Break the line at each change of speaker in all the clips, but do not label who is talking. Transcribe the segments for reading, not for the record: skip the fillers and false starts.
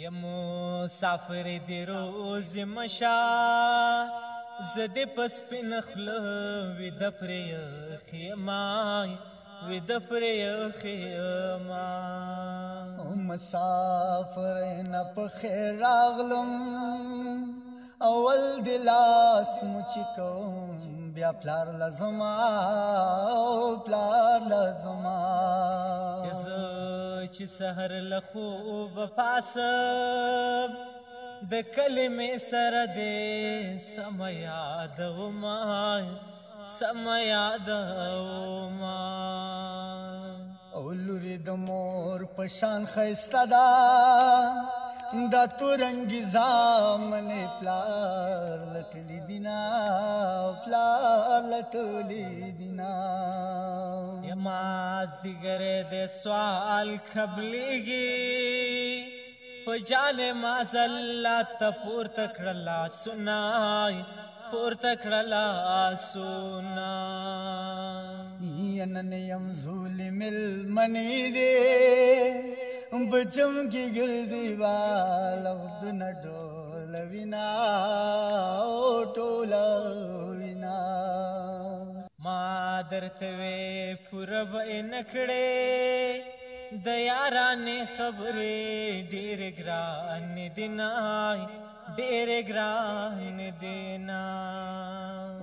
یا مسافر دی روز مشا زد پس پن خلو وی د پرې خیما وی د پرې خیما
مسافر نه په خیر راغلم اول دلاس مچ کوم بیا پلار لزما پلار لزما
چې سحر له خوب پاسم د کلمې سره دې سم یادوما
او لوري د مور په شان ښایسته ده دا تورنګي زامنې پلار لټلي دینا پلار لټلي دینا
مازدیګر د سوال قبلېږي په جان مازله ته پورته کړله سنای پورته کړله سنای
نن یم ظلم المنی دې بچم کی ګرځي والغدن ټول وینا ټول وینا
ما درته وې پوره به نکړې د یارانې خبرې ډېر ګران دینا ډېر ګران دینا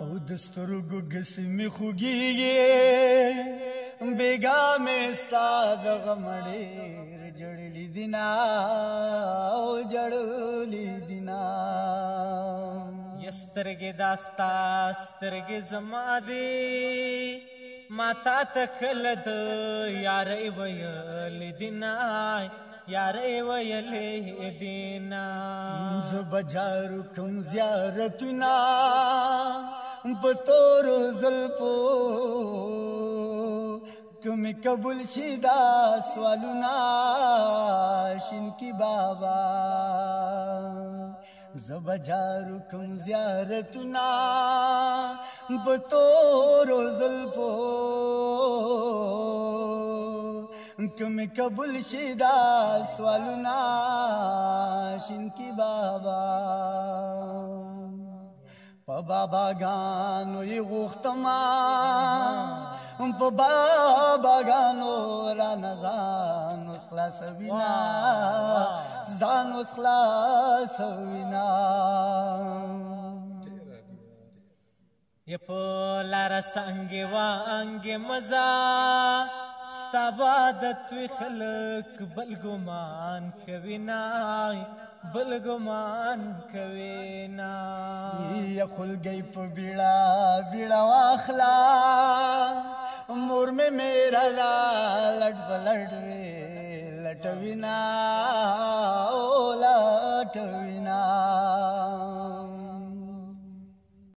او د سترګو ګسمې خوږېږي بیګا مې ستا د غم ډېر جړلي دینا او جړلي دینا
سترګې داستا سترګې زما دي ماتا ته کله د یارۍ ویلې دینا یارۍ ویلې دینا
زه بجارو کوم زیارتونه په تورو زلفو کمی قبول شي دا سوالونه شینکي بابا زبجارو کوم زیارتنا بطورو زلفو کمی قبول شیدا سوالنا شینکی بابا پا بابا گانو ی غوختما په بابا غانو را نزان اوس خلاص وینا ځان اوس خلاص وینا
یا په لاره څنګه وانګې مزه ستا عبادت وي خلک بل ګمان کوي نه بل ګمان کوي نه
یا خلګۍ په بیړه بیړه واخلا مور میں میرا لٹ پلٹ لٹوینا او لٹوینا